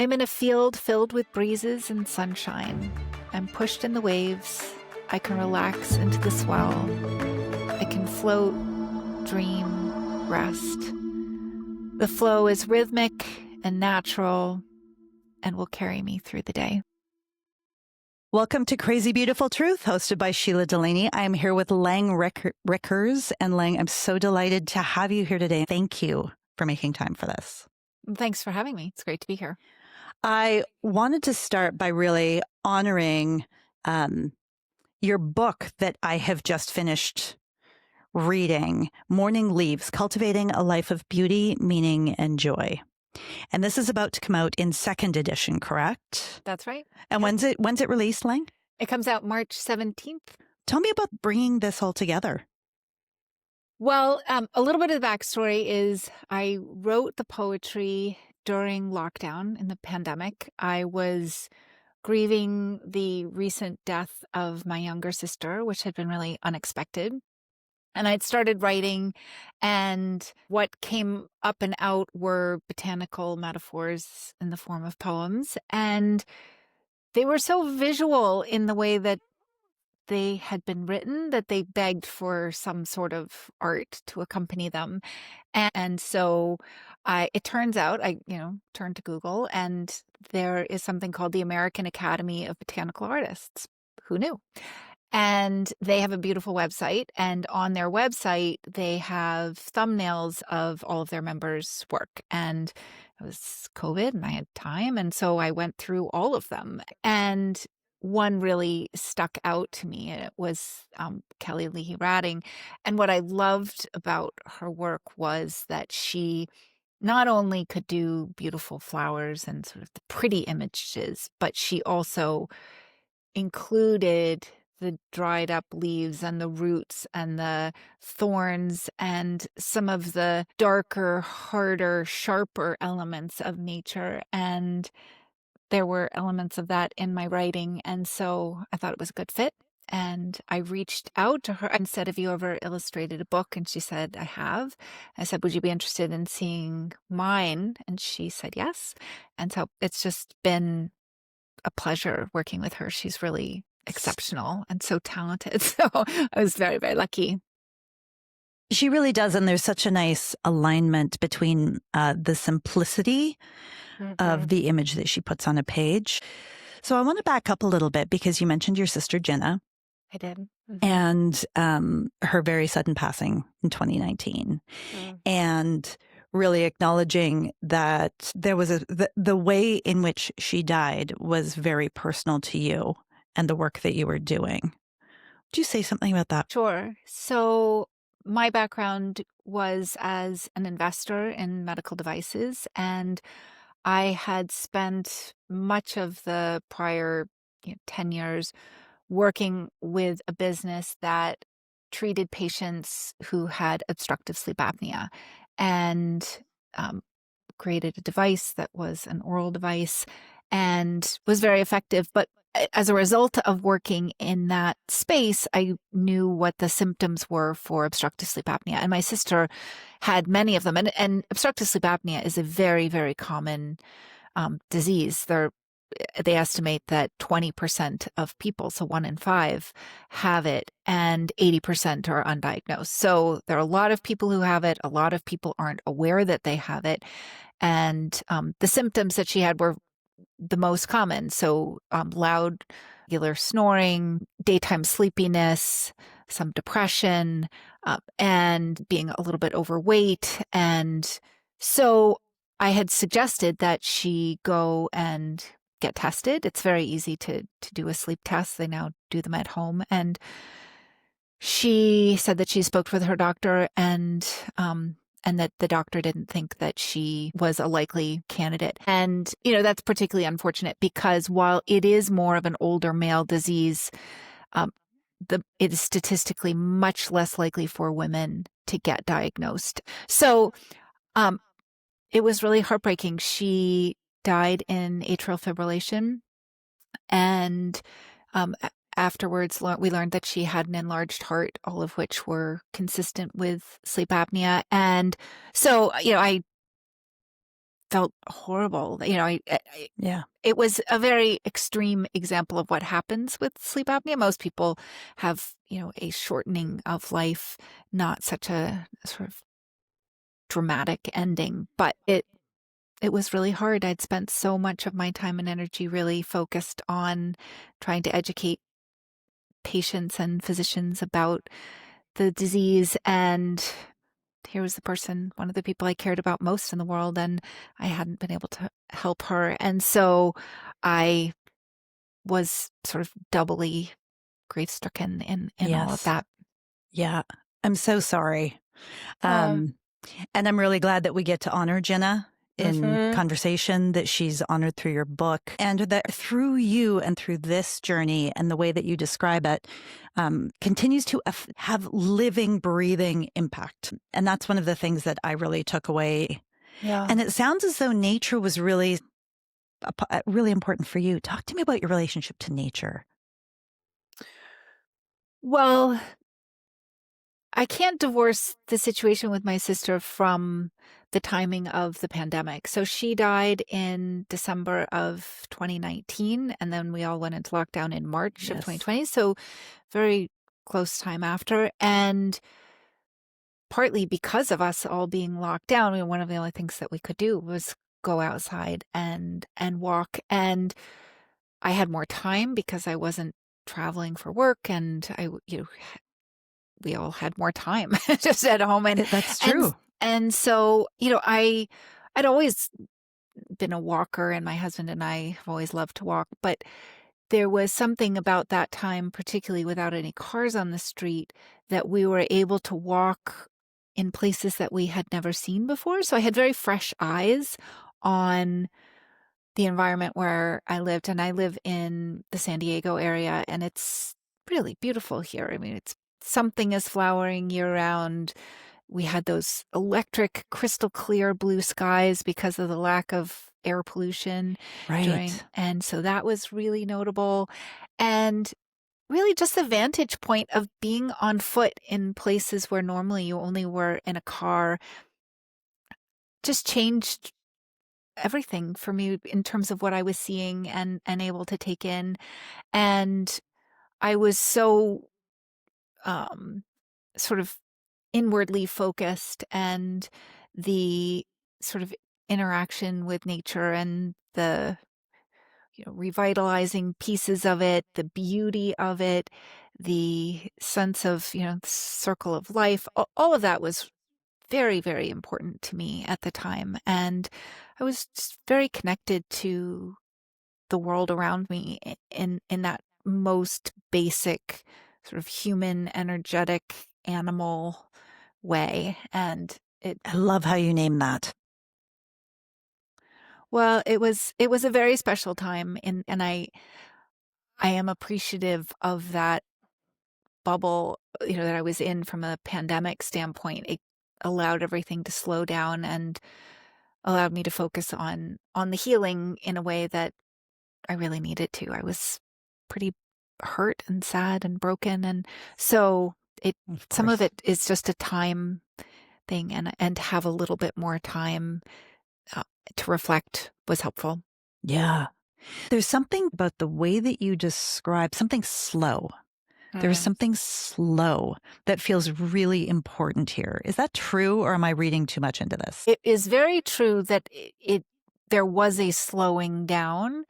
I'm in a field filled with breezes and sunshine. I'm pushed in the waves. I can relax into the swell. I can float, dream, rest. The flow is rhythmic and natural and will carry me through the day. Welcome to Crazy Beautiful Truth, hosted by Sheila and Laing. I'm here with Laing Rikkers. And Laing, I'm so delighted to have you here today. Thank you for making time for this. Thanks for having me. It's great to be here. I wanted to start by really honoring your book that I have just finished reading, Morning Leaves, Cultivating a Life of Beauty, Meaning, and Joy. And this is about to come out in second edition, correct? That's right. And Yep. when's it released, Laing? It comes out March 17th. Tell me about bringing this all together. Well, a little bit of the backstory is I wrote the poetry during lockdown in the pandemic. I was grieving the recent death of my younger sister, which had been really unexpected. And I'd started writing, and what came up and out were botanical metaphors in the form of poems. And they were so visual in the way that they had been written that they begged for some sort of art to accompany them. And so it turns out I turned to Google, and there is something called the American Academy of Botanical Artists. Who knew? And they have a beautiful website, and on their website, they have thumbnails of all of their members' work. And it was COVID and I had time. And so I went through all of them. And one really stuck out to me. It was Kelly Leahy Ratting. And what I loved about her work was that she not only could do beautiful flowers and sort of the pretty images, but she also included the dried up leaves and the roots and the thorns and some of the darker, harder, sharper elements of nature. And there were elements of that in my writing. And so I thought it was a good fit. And I reached out to her and said, have you ever illustrated a book? And she said, I have. I said, would you be interested in seeing mine? And she said, yes. And so it's just been a pleasure working with her. She's really exceptional and so talented. So I was very, very lucky. She really does. And there's such a nice alignment between the simplicity of the image that she puts on a page. So I want to back up a little bit because you mentioned your sister, Jenna. I did. And her very sudden passing in 2019. And really acknowledging that there was the way in which she died was very personal to you and the work that you were doing. Would you say something about that? Sure. So my background was as an investor in medical devices, and I had spent much of the prior 10 years working with a business that treated patients who had obstructive sleep apnea, and created a device that was an oral device and was very effective. But as a result of working in that space, I knew what the symptoms were for obstructive sleep apnea. And my sister had many of them. And obstructive sleep apnea is a very, very common disease. They estimate that 20% of people, so 1 in 5, have it, and 80% are undiagnosed. So there are a lot of people who have it. A lot of people aren't aware that they have it. And the symptoms that she had were the most common. So loud, regular snoring, daytime sleepiness, some depression, and being a little bit overweight. And so I had suggested that she go and get tested. It's very easy to do a sleep test. They now do them at home. And she said that she spoke with her doctor and that the doctor didn't think that she was a likely candidate. And, that's particularly unfortunate because while it is more of an older male disease, it is statistically much less likely for women to get diagnosed. So it was really heartbreaking. She died in atrial fibrillation. And afterwards, we learned that she had an enlarged heart, all of which were consistent with sleep apnea. And so, felt horrible. Yeah. It was a very extreme example of what happens with sleep apnea. Most people have, a shortening of life, not such a sort of dramatic ending, but it was really hard. I'd spent so much of my time and energy really focused on trying to educate patients and physicians about the disease. And here was the person, one of the people I cared about most in the world, and I hadn't been able to help her. And so I was sort of doubly grief stricken in all of Yes. that. Yeah. I'm so sorry. Um, Um, and I'm really glad that we get to honor Jenna in mhm. conversation, that she's honored through your book, and that through you and through this journey and the way that you describe it, continues to have living, breathing impact. And that's one of the things that I really took away. Yeah. And it sounds as though nature was really, really important for you. Talk to me about your relationship to nature. Well, I can't divorce the situation with my sister from the timing of the pandemic. So she died in December of 2019, and then we all went into lockdown in March of Yes. 2020. So very close time after. And partly because of us all being locked down, one of the only things that we could do was go outside and walk. And I had more time because I wasn't traveling for work, and we all had more time just at home. and That's and true. and so I'd always been a walker, and my husband and I have always loved to walk, but there was something about that time, particularly without any cars on the street, that we were able to walk in places that we had never seen before. So I had very fresh eyes on the environment where I lived. And I live in the San Diego area, and it's really beautiful here. I mean, it's something is flowering year round. We had those electric, crystal clear blue skies because of the lack of air pollution Right. and so that was really notable. And really just the vantage point of being on foot in places where normally you only were in a car just changed everything for me in terms of what I was seeing and able to take in. And I was so um sort of inwardly focused, and the sort of interaction with nature and the revitalizing pieces of it, the beauty of it, the sense of the circle of life, all of that was very, very important to me at the time. And I was just very connected to the world around me in that most basic sort of human, energetic, animal way. And it I love how you name that. well, it was a very special time, and I am appreciative of that bubble, that I was in from a pandemic standpoint. It allowed everything to slow down and allowed me to focus on the healing in a way that I really needed to. I was pretty hurt and sad and broken, and so it Of some of course. it is just a time thing, and to have a little bit more time uh, to reflect was helpful. Yeah. There's something about the way that you describe something slow. There is Mm. something slow that feels really important here. Is that true, or am I reading too much into this? It is very true that there was a slowing down,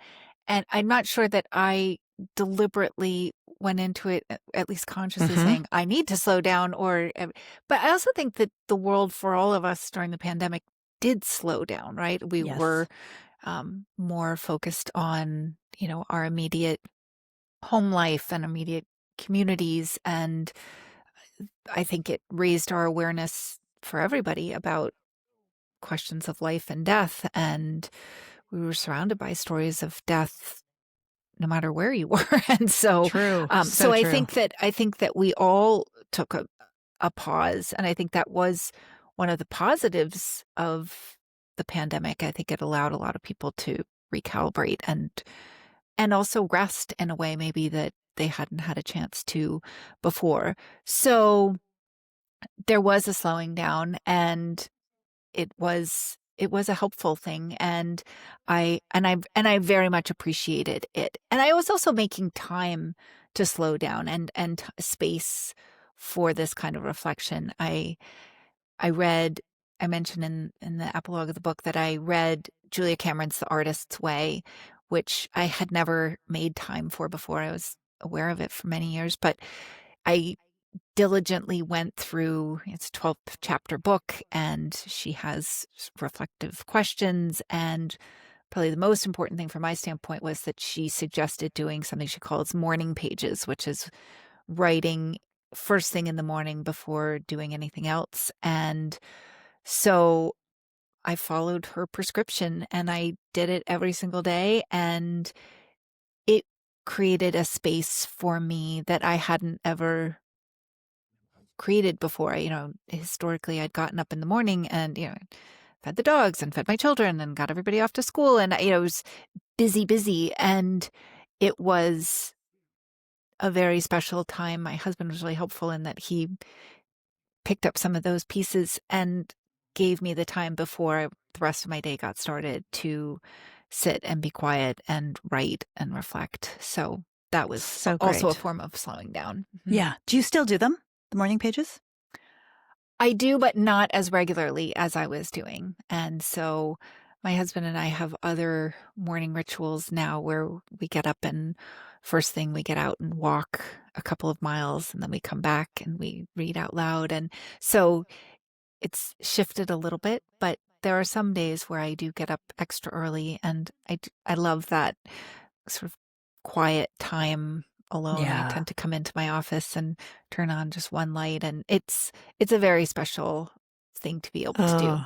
and I'm not sure that I deliberately went into it, at least consciously Hmm. saying, I need to slow down, but I also think that the world for all of us during the pandemic did slow down, right? We were Yes. more focused on, our immediate home life and immediate communities. And I think it raised our awareness for everybody about questions of life and death. And we were surrounded by stories of death no matter where you were. And so, True. So so true. I think that we all took a pause. And I think that was one of the positives of the pandemic. I think it allowed a lot of people to recalibrate and also rest in a way maybe that they hadn't had a chance to before. So there was a slowing down, and it was a helpful thing, and I very much appreciated it. And I was also making time to slow down and space for this kind of reflection. I read, I mentioned in the epilogue of the book that I read Julia Cameron's The Artist's Way, which I had never made time for before. I was aware of it for many years, but I diligently went through, it's a 12 chapter book, and she has reflective questions. And probably the most important thing from my standpoint was that she suggested doing something she calls morning pages, which is writing first thing in the morning before doing anything else. And so I followed her prescription and I did it every single day. And it created a space for me that I hadn't ever created before. Historically, I'd gotten up in the morning and, fed the dogs and fed my children and got everybody off to school. And, it was busy, busy. And it was a very special time. My husband was really helpful in that he picked up some of those pieces and gave me the time before the rest of my day got started to sit and be quiet and write and reflect. So that was So also a great. form of slowing down. Yeah. Do you still do them, the morning pages? I do, but not as regularly as I was doing. And so my husband and I have other morning rituals now where we get up and first thing we get out and walk a couple of miles, and then we come back and we read out loud. And so it's shifted a little bit, but there are some days where I do get up extra early, and I love that sort of quiet time alone. I Yeah. tend to come into my office and turn on just one light, and it's a very special thing to be able to do. Oh,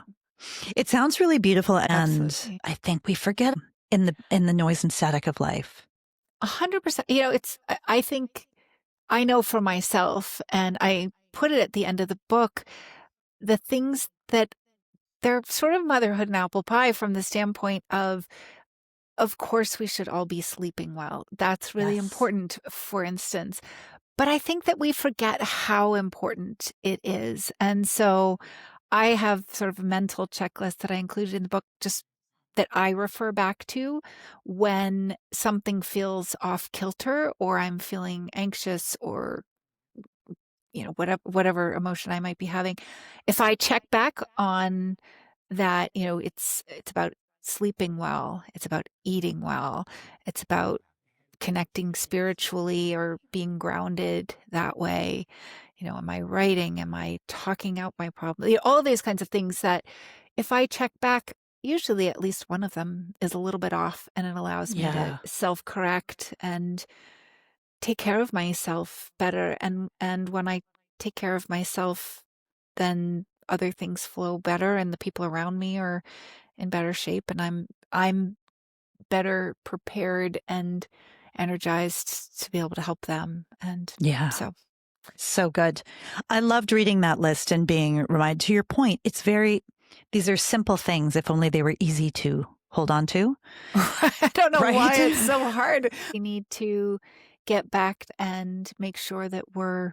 it sounds really beautiful, and Absolutely. I think we forget in the noise and static of life. 100%. I think I know for myself, and I put it at the end of the book, the things that they're sort of motherhood and apple pie from the standpoint of course, we should all be sleeping well. That's really Yes. important, for instance. But I think that we forget how important it is. And so I have sort of a mental checklist that I included in the book, just that I refer back to when something feels off kilter or I'm feeling anxious or whatever emotion I might be having. If I check back on that, it's about sleeping well, it's about eating well, it's about connecting spiritually or being grounded that way. Am I writing? Am I talking out my problem? All these kinds of things that if I check back, usually at least one of them is a little bit off, and it allows me to Yeah. self-correct and take care of myself better. And when I take care of myself, then other things flow better and the people around me are in better shape, and I'm better prepared and energized to be able to help them. And Yeah. so So good. I loved reading that list and being reminded, to your point, these are simple things if only they were easy to hold on to. I don't know why it's Right? so hard. We need to get back and make sure that we're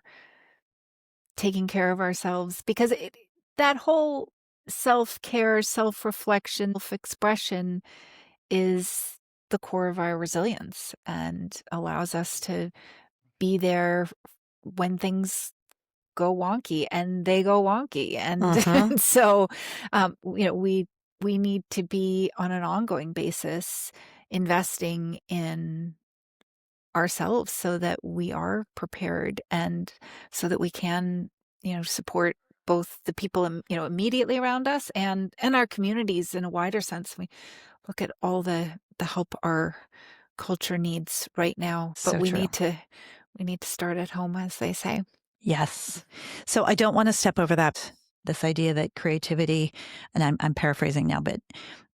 taking care of ourselves, because that whole self-care, self-reflection, self-expression is the core of our resilience and allows us to be there when things go wonky, and they go wonky. And, Uh-huh. and so, we need to be on an ongoing basis investing in ourselves so that we are prepared and so that we can, support both the people, immediately around us and our communities in a wider sense. We look at all the help our culture needs right now, but So true. we need to start at home, as they say. Yes. So I don't want to step over this idea that creativity, and I'm paraphrasing now, but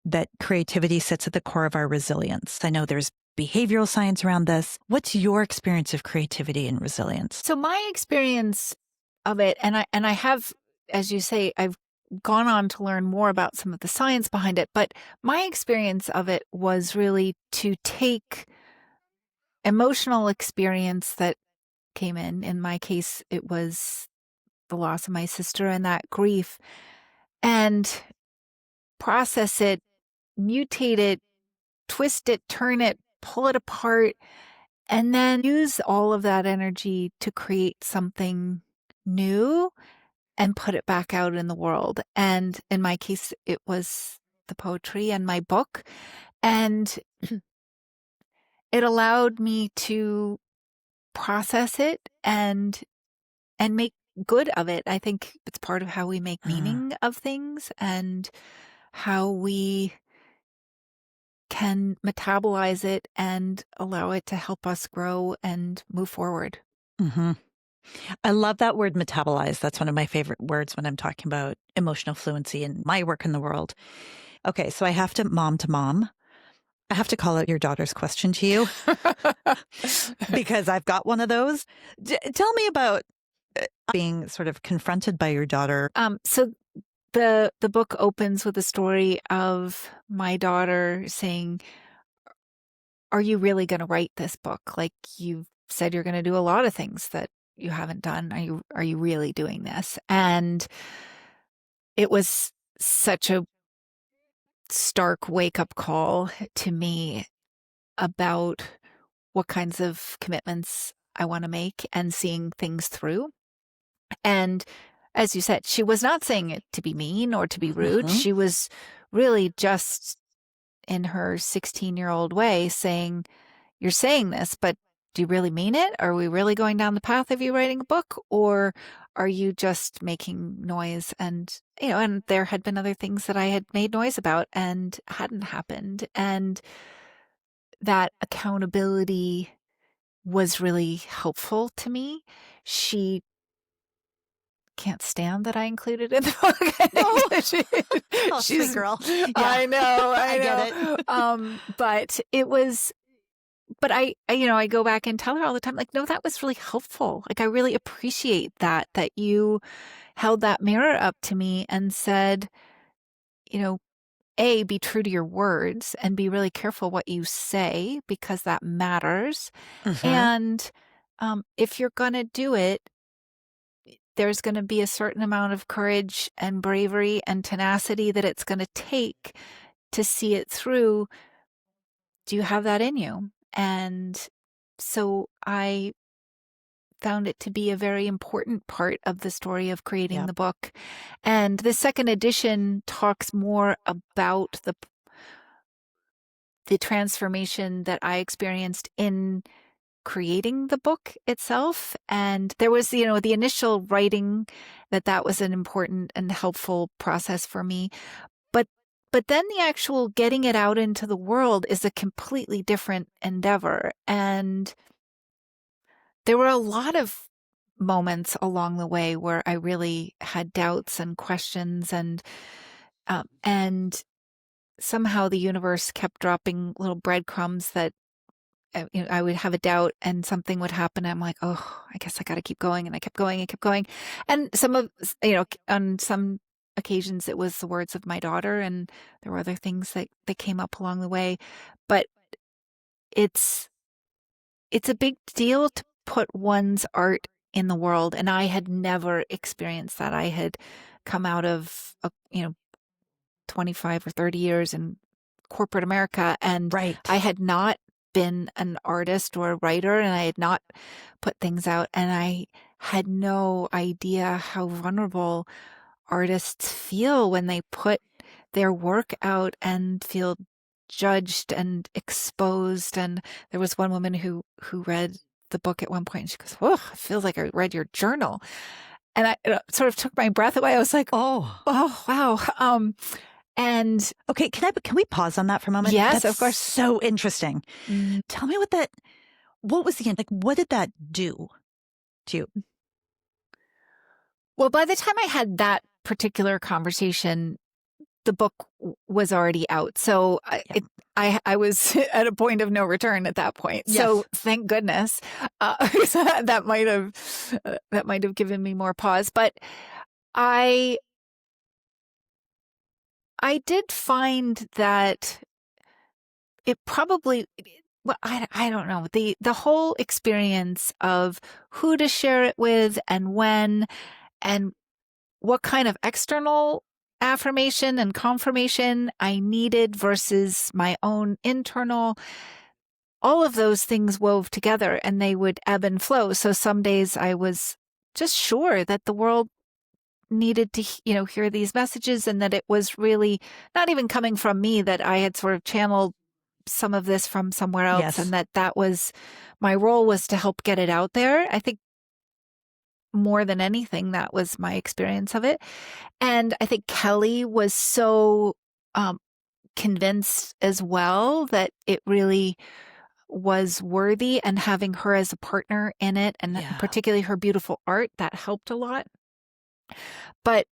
that creativity sits at the core of our resilience. I know there's behavioral science around this. What's your experience of creativity and resilience? So my experience of it, and I have, as you say, I've gone on to learn more about some of the science behind it, but my experience of it was really to take emotional experience that came in. In my case, it was the loss of my sister and that grief, and process it, mutate it, twist it, turn it, pull it apart, and then use all of that energy to create something new and put it back out in the world. And in my case, it was the poetry and my book. And it allowed me to process it and make good of it. I think it's part of how we make Uh, meaning of things and how we can metabolize it and allow it to help us grow and move forward. mhm. I love that word metabolize. That's one of my favorite words when I'm talking about emotional fluency and my work in the world. Okay, so I have to mom. I have to call out your daughter's question to you because I've got one of those. Tell me about being sort of confronted by your daughter. So the book opens with a story of my daughter saying, "Are you really going to write this book? Like you said you're going to do a lot of things that you haven't done. Are you really doing this?" And it was such a stark wake-up call to me about what kinds of commitments I want to make and seeing things through. And as you said, she was not saying it to be mean or to be rude. Mhm. She was really just in her 16-year-old way saying, "You're saying this, but do you really mean it? Are we really going down the path of you writing a book? Or are you just making noise?" And there had been other things that I had made noise about and hadn't happened. And that accountability was really helpful to me. She can't stand that I included in the Oh, book. oh, sweet She's, girl. Yeah, I know, I I get know. it. But it was, but I go back and tell her all the time, like, no, that was really helpful. Like, I really appreciate that you held that mirror up to me and said, you know, A, be true to your words and be really careful what you say because that matters. Mhm. And if you're going to do it, there's going to be a certain amount of courage and bravery and tenacity that it's going to take to see it through. Do you have that in you? And so I found it to be a very important part of the story of creating Yep. the book. And the second edition talks more about the transformation that I experienced in creating the book itself. And there was, the initial writing that was an important and helpful process for me. But but then the actual getting it out into the world is a completely different endeavor. And there were a lot of moments along the way where I really had doubts and questions and somehow the universe kept dropping little breadcrumbs that I would have a doubt and something would happen. I'm like, oh, I guess I got to keep going. And I kept going and kept going. And on some occasions it was the words of my daughter and there were other things that came up along the way. But it's, it's a big deal to put one's art in the world. And I had never experienced that. I had come out of, 25 or 30 years in corporate America, and Right. I had not been an artist or a writer, and I had not put things out, and I had no idea how vulnerable artists feel when they put their work out and feel judged and exposed. And there was one woman who read the book at one point, and she goes, "Oh, it feels like I read your journal." And it sort of took my breath away. I was like, Oh, "Oh, wow." And okay. Can we pause on that for a moment? yes, That's of course. so interesting. Mm. Tell me what was the end? Like, what did that do to you? Well, by the time I had that particular conversation, the book was already out. So Yeah. I was at a point of no return at that point. So Yes. thank goodness, so that might have given me more pause. But I I did find that it probably. Well, I don't know. The whole experience of who to share it with and when and what kind of external affirmation and confirmation I needed versus my own internal, all of those things wove together and they would ebb and flow. So some days I was just sure that the world needed to, hear these messages and that it was really not even coming from me, that I had sort of channeled some of this from somewhere else Yes. and that was my role, was to help get it out there. I think more than anything, that was my experience of it. And I think Kelly was so um, convinced as well that it really was worthy, and having her as a partner in it, and Yeah. particularly her beautiful art, that helped a lot. But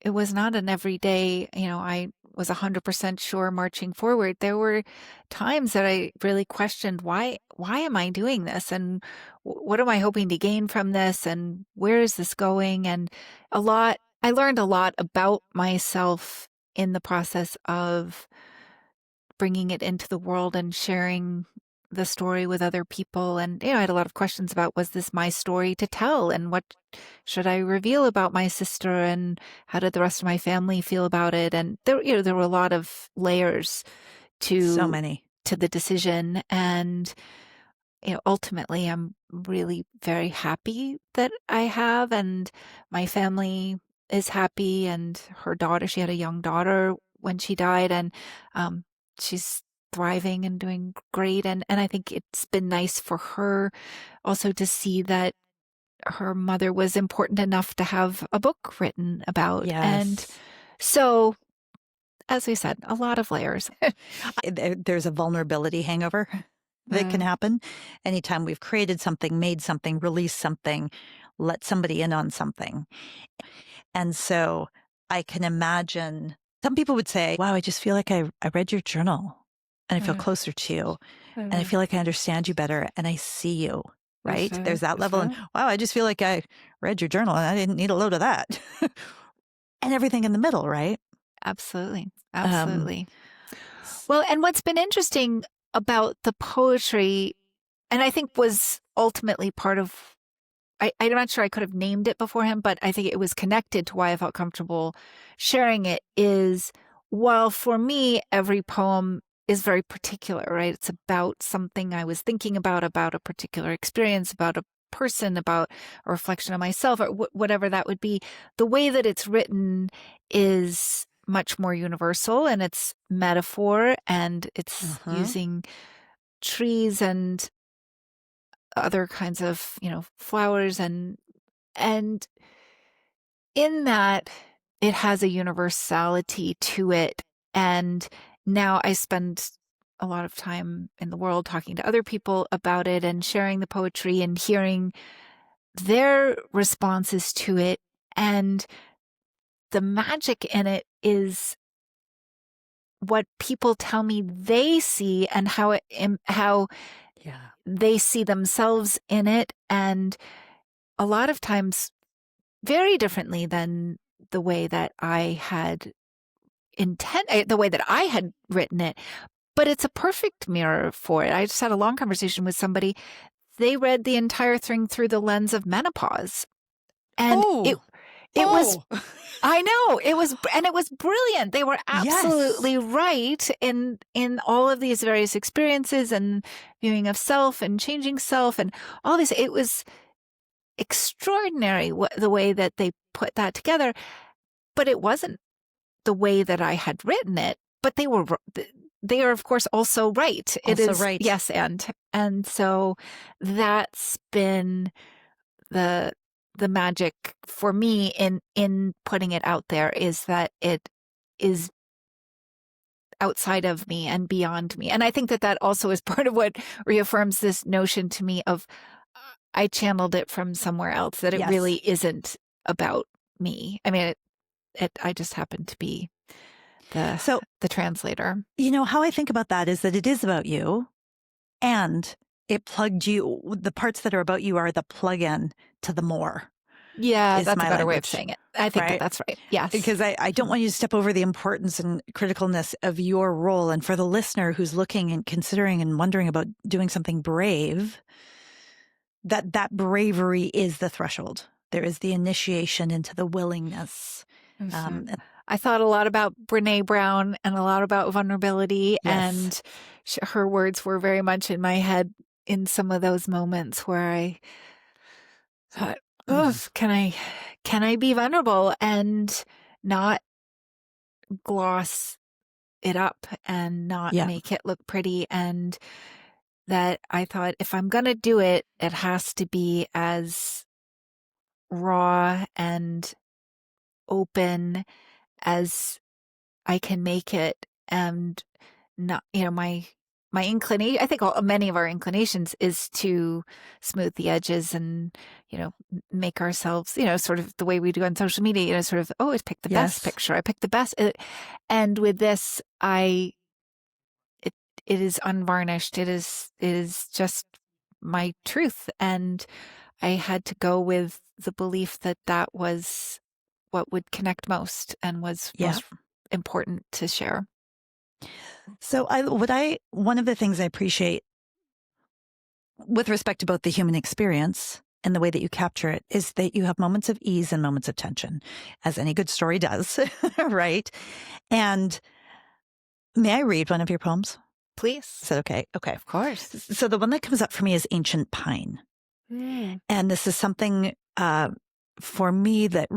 it was not an everyday, I was 100% sure marching forward. There were times that I really questioned, why am I doing this? And what am I hoping to gain from this? And where is this going? And I learned a lot about myself in the process of bringing it into the world and sharing the story with other people. And, I had a lot of questions about, was this my story to tell? And what should I reveal about my sister? And how did the rest of my family feel about it? And there were a lot of layers So to many. the decision. And, ultimately I'm really very happy that I have, and my family is happy, and her daughter, she had a young daughter when she died, and um, she's thriving and doing great. And I think it's been nice for her also to see that her mother was important enough to have a book written about. And Yes. so, as we said, a lot of layers. There's a vulnerability hangover that can happen anytime we've created something, made something, released something, let somebody in on something. And so I can imagine some people would say, wow, I just feel like I read your journal and I feel closer to you and I feel like I understand you better and I see you, right? There's that level. And wow, I just feel like I read your journal and I didn't need a load of that. And everything in the middle, right? Absolutely. Um, Absolutely. Well, and what's been interesting about the poetry, and I think was ultimately part of, I'm not sure I could have named it beforehand, but I think it was connected to why I felt comfortable sharing it, is while for me, every poem is very particular, right? It's about something I was thinking about a particular experience, about a person, about a reflection of myself, or whatever that would be. The way that it's written is much more universal, and it's metaphor, and it's using trees and other kinds of, flowers, and in that it has a universality to it. And now I spend a lot of time in the world talking to other people about it and sharing the poetry and hearing their responses to it. And the magic in it is what people tell me they see, and how they see themselves in it. And a lot of times very differently than the way that I had the way that I had written it. But it's a perfect mirror for it. I just had a long conversation with somebody. They read the entire thing through the lens of menopause. And it was, I know, and it was brilliant. They were absolutely right in all of these various experiences and viewing of self and changing self and all this. It was extraordinary the way that they put that together. But it wasn't the way that I had written it. But they are, of course, also right. It Also is right. yes, and so that's been the magic for me in putting it out there, is that it is outside of me and beyond me. And I think that also is part of what reaffirms this notion to me of I channeled it from somewhere else, that it really isn't about me. I mean, I just happen to be the translator. How I think about that is that it is about you, and it plugged you. The parts that are about you are the plug-in to the more. Yeah, that's a better way of saying it. I think right? that's right. Yes. Because I don't want you to step over the importance and criticalness of your role. And for the listener who's looking and considering and wondering about doing something brave, that bravery is the threshold. There is the initiation into the willingness Um, I thought a lot about Brene Brown and a lot about vulnerability, yes, and her words were very much in my head in some of those moments where I thought, mhm, "Oof, can I be vulnerable and not gloss it up and not yeah, make it look pretty?" And that I thought, if I'm gonna do it, it has to be as raw and open as I can make it, and not, my inclination, I think many of our inclinations is to smooth the edges and, make ourselves, sort of the way we do on social media, sort of, oh, I picked the best yes, picture. I picked the best. And with this, it, it is unvarnished. It is just my truth. And I had to go with the belief that that was what would connect most and was yeah. most important to share. So one of the things I appreciate with respect to both the human experience and the way that you capture it is that you have moments of ease and moments of tension, as any good story does, right? And may I read one of your poems? Is Please. that okay? Okay. Of course. So the one that comes up for me is Ancient Pine. Mm. And this is something for me that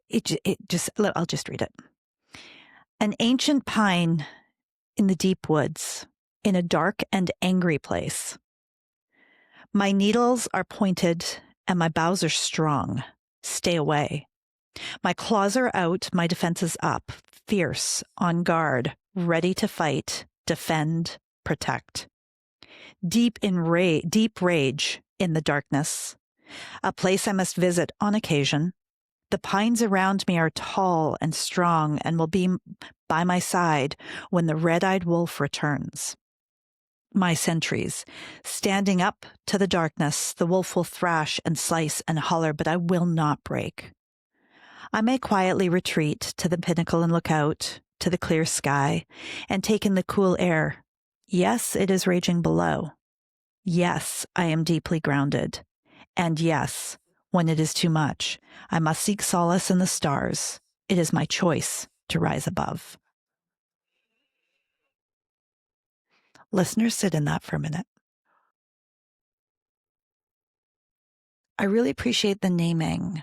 it just, I'll just read it. An ancient pine in the deep woods, in a dark and angry place. My needles are pointed and my bows are strong. Stay away. My claws are out, my defenses up, fierce, on guard, ready to fight, defend, protect. Deep rage in the darkness. A place I must visit on occasion. The pines around me are tall and strong and will be by my side when the red-eyed wolf returns. My sentries, standing up to the darkness, the wolf will thrash and slice and holler, but I will not break. I may quietly retreat to the pinnacle and look out to the clear sky and take in the cool air. Yes, it is raging below. Yes, I am deeply grounded. And yes, when it is too much, I must seek solace in the stars. It is my choice to rise above. Listeners, sit in that for a minute. I really appreciate the naming.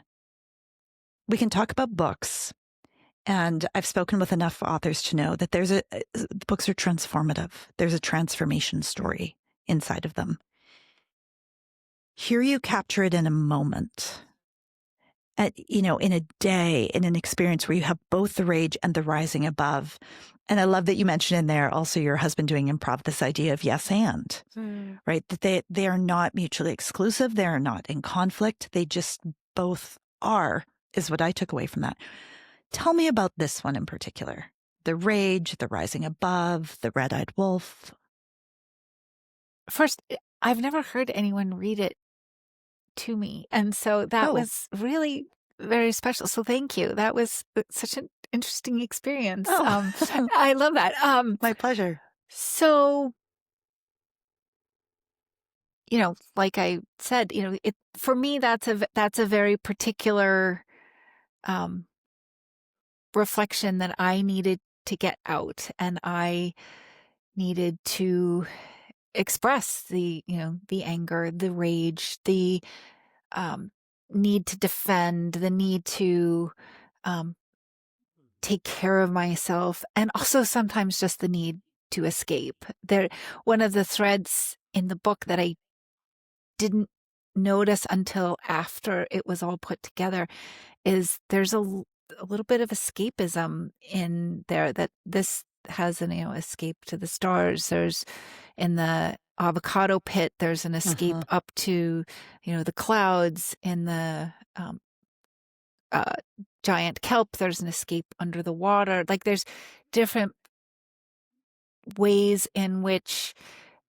We can talk about books, and I've spoken with enough authors to know that the books are transformative. There's a transformation story inside of them. Here you capture it in a moment, in a day, in an experience where you have both the rage and the rising above. And I love that you mentioned in there also your husband doing improv, this idea of yes and, Mm. right? That they are not mutually exclusive. They are not in conflict. They just both are, is what I took away from that. Tell me about this one in particular. The rage, the rising above, the red-eyed wolf. First, I've never heard anyone read it to me. And so that Oh, was really very special. So thank you. That was such an interesting experience. oh, I love that. my pleasure. So, like I said, for me, that's a very particular um, reflection that I needed to get out, and I needed to express the anger, the rage, the um, need to defend, the need to um, take care of myself, and also sometimes just the need to escape. One of the threads in the book that I didn't notice until after it was all put together is there's a little bit of escapism in there, that this has an escape to the stars. There's in the avocado pit, there's an escape Uh-huh. up to the clouds. In the uh, giant kelp, there's an escape under the water. Like, there's different ways in which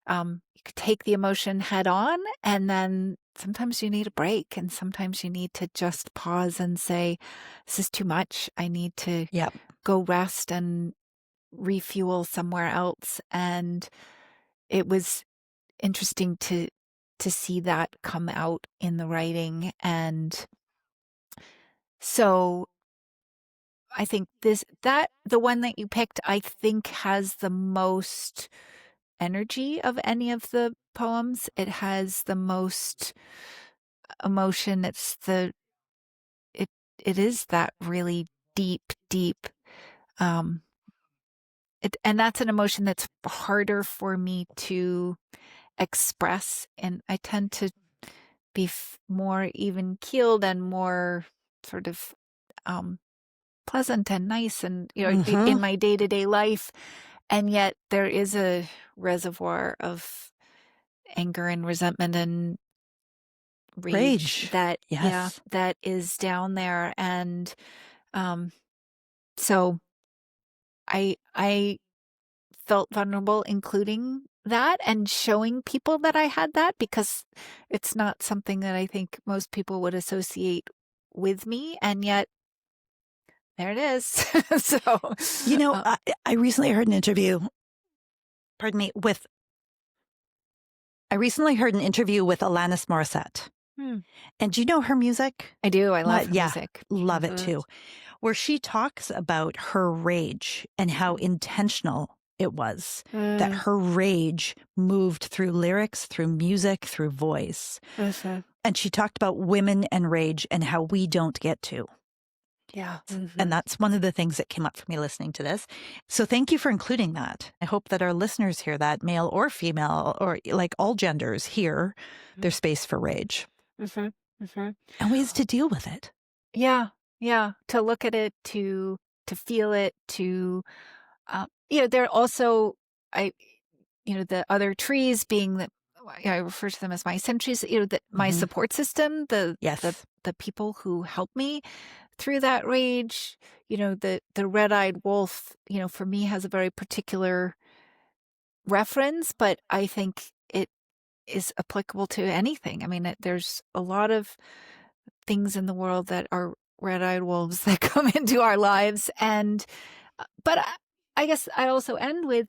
you could take the emotion head on, and then sometimes you need a break, and sometimes you need to just pause and say, this is too much. I need to Yep. go rest and refuel somewhere else. And it was interesting to see that come out in the writing. And so I think the one that you picked, I think has the most energy of any of the poems. It has the most emotion. It it is that really deep, um, and that's an emotion that's harder for me to express. And I tend to be more even keeled and more sort of, um, pleasant and nice and, Mm-hmm. in my day-to-day life. And yet there is a reservoir of anger and resentment and rage Rage. that, yeah, Yes. that is down there. And, um, so I felt vulnerable including that and showing people that I had that, because it's not something that I think most people would associate with me. And yet there it is. So, You know, uh, I recently heard an interview, pardon me, with Alanis Morissette. hmm, And do you know her music? I do. I love her Yeah, music. love it Hmm. too. Where she talks about her rage and how intentional it was, that Mm, her rage moved through lyrics, through music, through voice. mhm. And she talked about women and rage and how we don't get to. Yeah. And Hmm. that's one of the things that came up for me listening to this. So thank you for including that. I hope that our listeners hear that, male or female, or like all genders, hear their space for rage Hmm. Hmm. and ways to deal with it. Yeah. Yeah. To look at it, to feel it, to, there also, I, the other trees being that, I refer to them as my sentries, my Hmm. support system, Yes. the people who help me through that rage. The red-eyed wolf, for me has a very particular reference, but I think it is applicable to anything. I mean, there's a lot of things in the world that are red-eyed wolves that come into our lives. And, but I guess I also end with,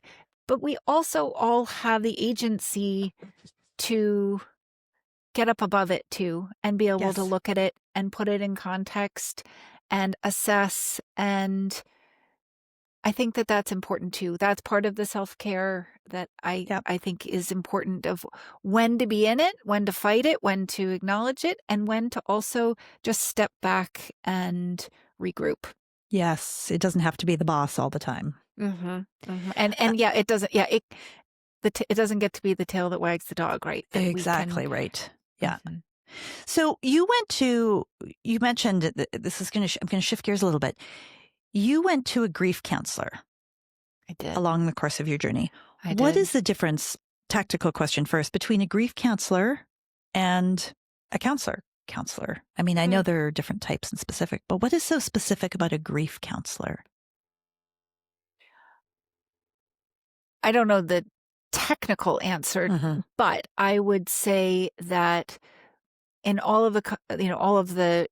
but we also all have the agency to get up above it too and be able to Yes. look at it and put it in context and assess. And I think that that's important too. That's part of the self-care that Yep. I think is important, of when to be in it, when to fight it, when to acknowledge it, and when to also just step back and regroup. Yes. It doesn't have to be the boss all the time. Mhm, mhm. Uh, And yeah, it doesn't, yeah, it doesn't get to be the tail that wags the dog, right? That we can. exactly right. Yeah. Mhm. So you mentioned this is going to, I'm going to shift gears a little bit. You went to a grief counselor I did. along the course of your journey. I What did. is the difference, tactical question first, between a grief counselor and a counselor? I mean, I know Hmm. there are different types and specific, but what is so specific about a grief counselor? I don't know the technical answer, Hmm. but I would say that in all of the all of the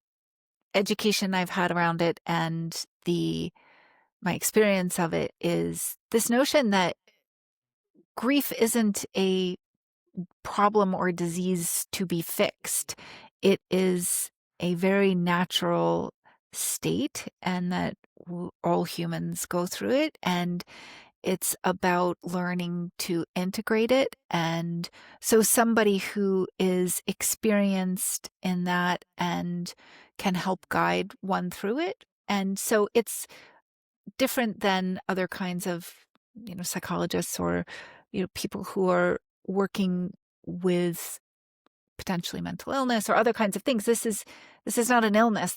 education I've had around it, and the my experience of it, is this notion that grief isn't a problem or disease to be fixed. It is a very natural state, and that all humans go through it. And it's about learning to integrate it. And so somebody who is experienced in that and can help guide one through it. And so it's different than other kinds of, psychologists, or, people who are working with potentially mental illness or other kinds of things. This is not an illness.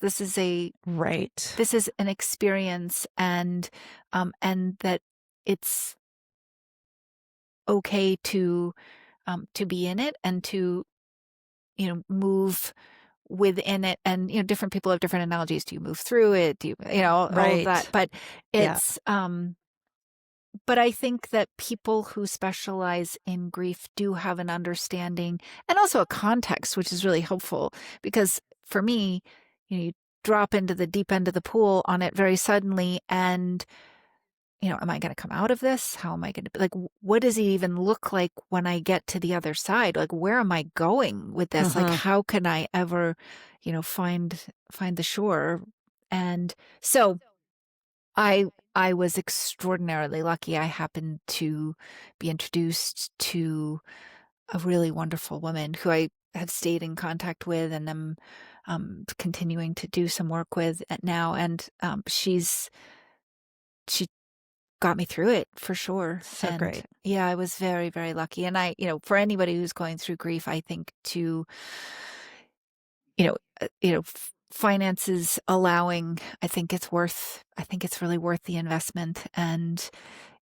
Right. This is an experience. And that it's okay to be in it, and to, move within it. And, different people have different analogies. Do you move through it? Do you, all of that? Right. But Yeah. it's, but I think that people who specialize in grief do have an understanding and also a context, which is really helpful. Because for me, you drop into the deep end of the pool on it very suddenly. And, am I going to come out of this? How am I going to, like, what does it even look like when I get to the other side? Like, where am I going with this? Like, Hmm. how can I ever, find the shore? And so I I was extraordinarily lucky. I happened to be introduced to a really wonderful woman who I have stayed in contact with and am continuing to do some work with now. And she got me through it for sure. So And great. yeah, I was very, very lucky. And for anybody who's going through grief, I think you know, finances allowing, I think it's really worth the investment. And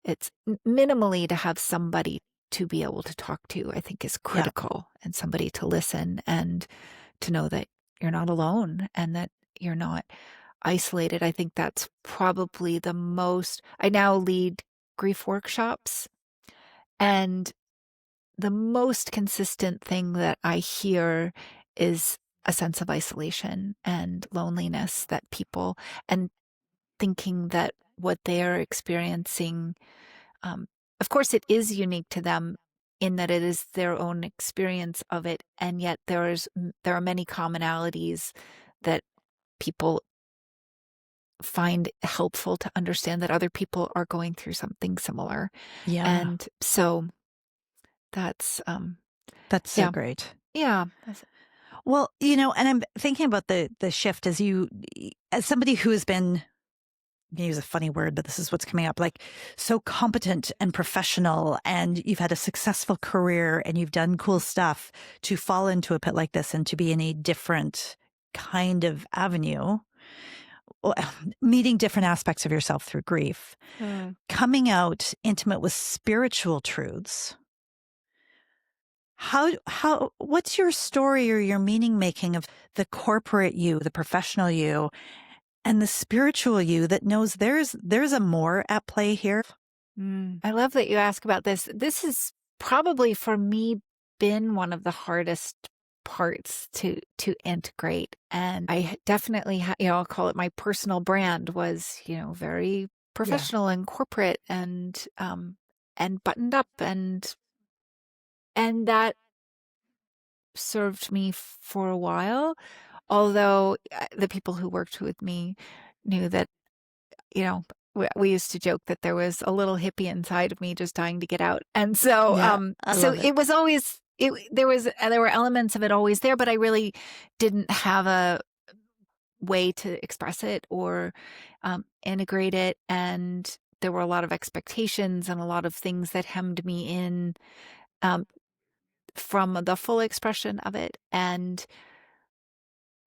it's minimally to have somebody to be able to talk to, I think is Yeah. critical, and somebody to listen and to know that you're not alone and that you're not isolated. I think that's probably the most. I now lead grief workshops, and the most consistent thing that I hear is a sense of isolation and loneliness that people, and thinking that what they're experiencing, um, of course, it is unique to them in that it is their own experience of it, and yet there are many commonalities that people find helpful to understand that other people are going through something similar. Yeah. And so that's That's so yeah, great. yeah. Well, and I'm thinking about the shift as somebody who has been, I'm gonna use a funny word, but this is what's coming up, like so competent and professional, and you've had a successful career and you've done cool stuff, to fall into a pit like this and to be in a different kind of avenue, well, meeting different aspects of yourself through grief, Mm. coming out intimate with spiritual truths. What's your story or your meaning making of the corporate you, the professional you, and the spiritual you that knows there's a more at play here? I love that you ask about this. This has probably for me been one of the hardest parts to integrate. And I definitely I'll call it my personal brand was, very Yeah. professional and corporate and buttoned up, and that served me for a while. Although the people who worked with me knew that, you know, we used to joke that there was a little hippie inside of me just dying to get out. And so, Yeah, I so love it. it was always, there were elements of it always there, but I really didn't have a way to express it or integrate it. And there were a lot of expectations and a lot of things that hemmed me in um, from the full expression of it. And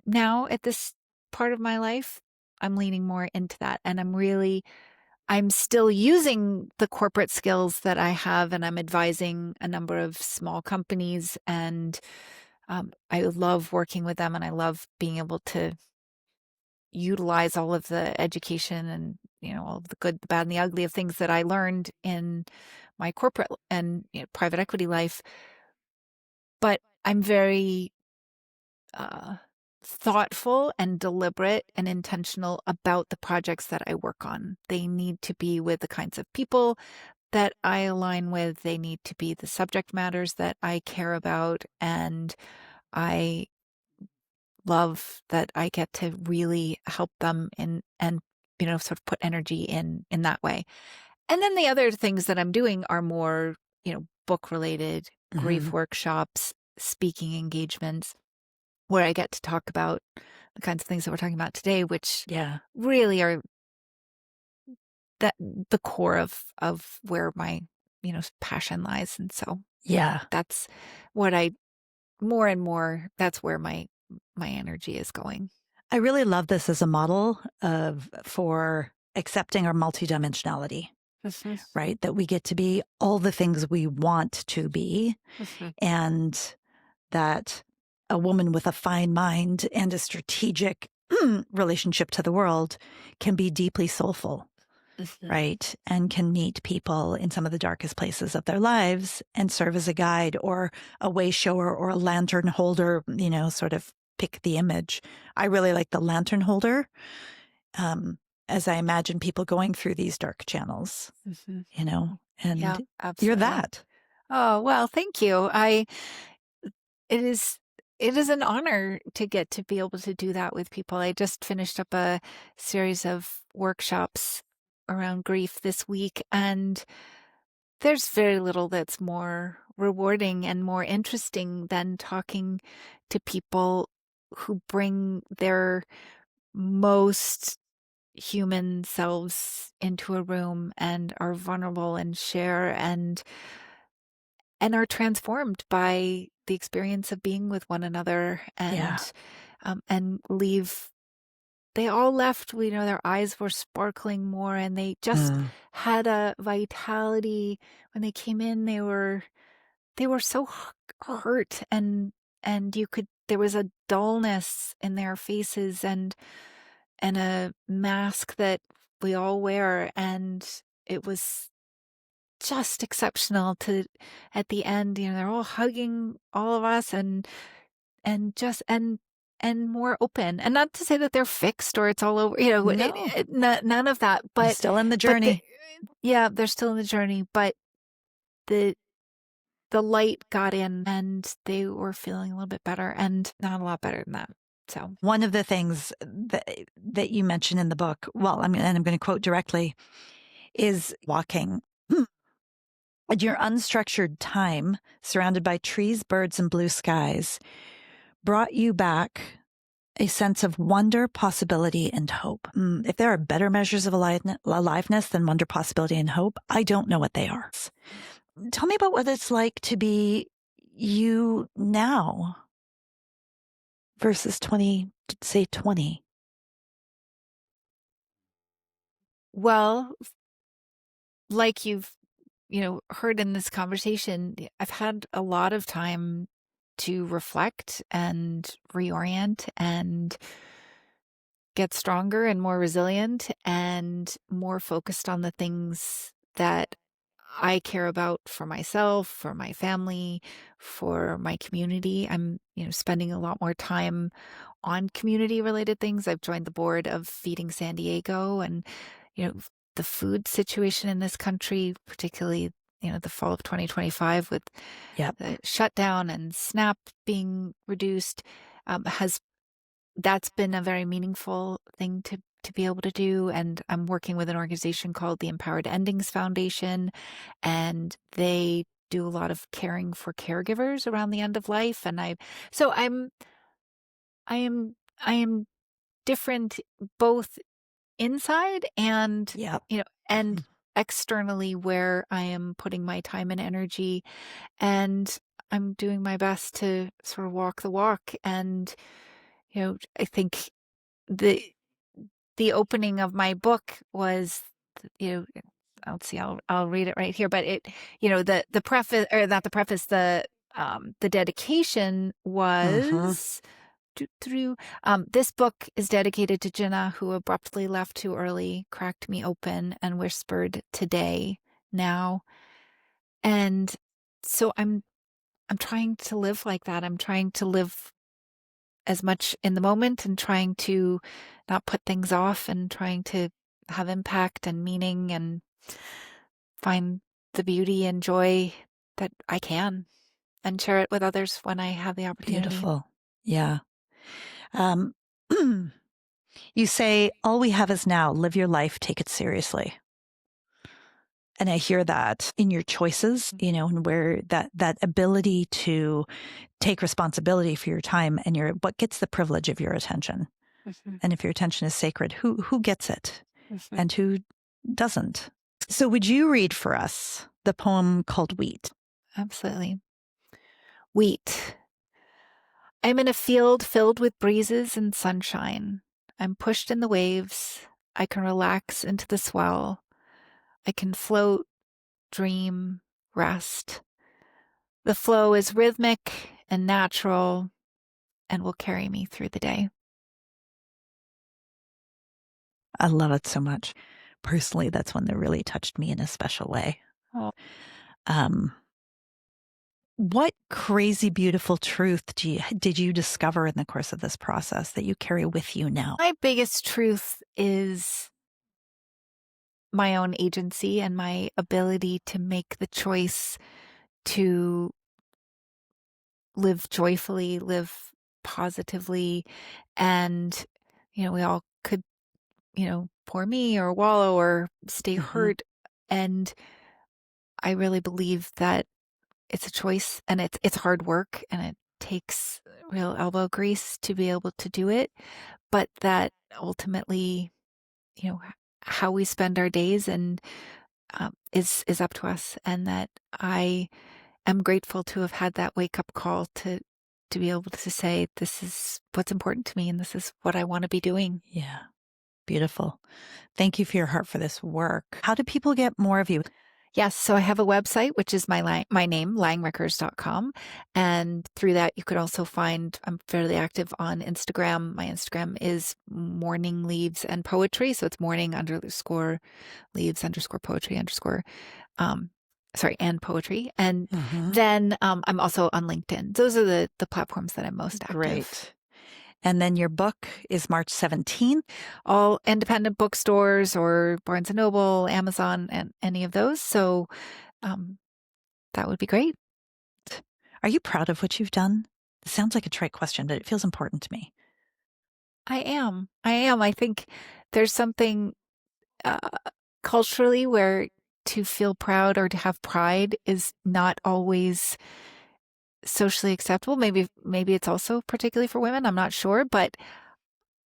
now at this part of my life, I'm leaning more into that. And I'm still using the corporate skills that I have, and I'm advising a number of small companies. And I love working with them, and I love being able to utilize all of the education and, all of the good, the bad, and the ugly of things that I learned in my corporate and private equity life. But I'm very uh, thoughtful and deliberate and intentional about the projects that I work on. They need to be with the kinds of people that I align with. They need to be the subject matters that I care about. And I love that I get to really help them in and sort of put energy in that way. And then the other things that I'm doing are more, book related, grief Mhm. workshops, speaking engagements, where I get to talk about the kinds of things that we're talking about today, which Yeah. really are that the core of where my, passion lies. And so Yeah. that's what I more and more, that's where my energy is going. I really love this as a model of for accepting our multidimensionality, Mhm, right? That we get to be all the things we want to be, mhm, and that a woman with a fine mind and a strategic relationship to the world can be deeply soulful, mhm. right? And can meet people in some of the darkest places of their lives and serve as a guide or a way shower or a lantern holder, sort of pick the image. I really like the lantern holder, um, as I imagine people going through these dark channels, Mhm. Yeah, and you're absolutely. that. Oh, well, thank you. It is it is an honor to get to be able to do that with people. I just finished up a series of workshops around grief this week, and there's very little that's more rewarding and more interesting than talking to people who bring their most human selves into a room and are vulnerable and share and are transformed by the experience of being with one another Yeah. and leave. They all left, their eyes were sparkling more and they just Mm. had a vitality. When they came in, they were so hurt and there was a dullness in their faces and a mask that we all wear, and it was just exceptional to at the end, they're all hugging all of us and more open. And not to say that they're fixed or it's all over, No, none of that, they're but still in the but journey. yeah, they're still in the journey, but the the light got in and they were feeling a little bit better and not a lot better than that. So, One of the things that you mention in the book, well, I mean, and I'm going to quote directly, is walking. At your unstructured time, surrounded by trees, birds, and blue skies, brought you back a sense of wonder, possibility, and hope. If there are better measures of aliveness than wonder, possibility, and hope, I don't know what they are. Tell me about what it's like to be you now versus 20, say 20. well, like you've heard in this conversation, I've had a lot of time to reflect and reorient and get stronger and more resilient and more focused on the things that I care about for myself, for my family, for my community. I'm, spending a lot more time on community related things. I've joined the board of Feeding San Diego and, you know, the food situation in this country, particularly, the fall of 2025 with Yep. the shutdown and SNAP being reduced, has that's been a very meaningful thing to be able to do. And I'm working with an organization called the Empowered Endings Foundation, and they do a lot of caring for caregivers around the end of life. And so I am different both inside and Yep. you know and externally where I am putting my time and energy, and I'm doing my best to sort of walk the walk. And I think the the opening of my book was, you know, let's see, I'll read it right here. But the preface, or not the preface, the dedication Mm-hmm. was through this book is dedicated to Jinnah, who abruptly left too early, cracked me open, and whispered today, now. And so I'm trying to live like that. I'm trying to live as much in the moment and trying to not put things off and trying to have impact and meaning and find the beauty and joy that I can and share it with others when I have the opportunity. Beautiful. Yeah. Um, you say, all we have is now. Live your life, take it seriously. And I hear that in your choices, and where that ability to take responsibility for your time and what gets the privilege of your attention. Mhm, And if your attention is sacred, who gets it mhm. and who doesn't? So would you read for us the poem called Wheat? Absolutely. Wheat. I'm in a field filled with breezes and sunshine. I'm pushed in the waves. I can relax into the swell. I can float, dream, rest. The flow is rhythmic and natural and will carry me through the day. I love it so much. Personally, that's one that really touched me in a special way. Oh. Um, what crazy, beautiful truth did you discover in the course of this process that you carry with you now? My biggest truth is my own agency and my ability to make the choice to live joyfully, live positively. And, we all could, poor me or wallow or stay Mhm. hurt. And I really believe that it's a choice and it's hard work and it takes real elbow grease to be able to do it, but that ultimately, you know, how we spend our days and is up to us, and that I am grateful to have had that wake up call to be able to say this is what's important to me and this is what I want to be doing. Yeah. Beautiful. Thank you for your heart for this work. How do people get more of you? Yes, so I have a website, which is my name, laingrikkers.com. And through that, you could also find, I'm fairly active on Instagram. My Instagram is morning leaves and poetry. So it's morning underscore leaves underscore poetry underscore, um, sorry, and poetry. And Mhm. then I'm also on LinkedIn. Those are the platforms that I'm most active. Great. And then your book is March 17th. All independent bookstores or Barnes and Noble, Amazon, and any of those. So um, that would be great. Are you proud of what you've done? It sounds like a trite question, but it feels important to me. I am. I am. I think there's something uh, culturally where to feel proud or to have pride is not always socially acceptable. Maybe it's also particularly for women. I'm not sure, but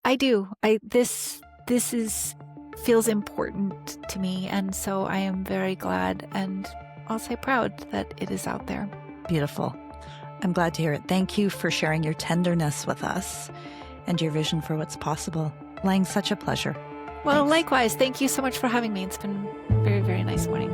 I do. This is feels important to me, and so I am very glad and I'll say proud that it is out there. Beautiful. I'm glad to hear it. Thank you for sharing your tenderness with us and your vision for what's possible. Laing, such a pleasure. Well, Thanks. likewise, thank you so much for having me. It's been a very, very nice morning.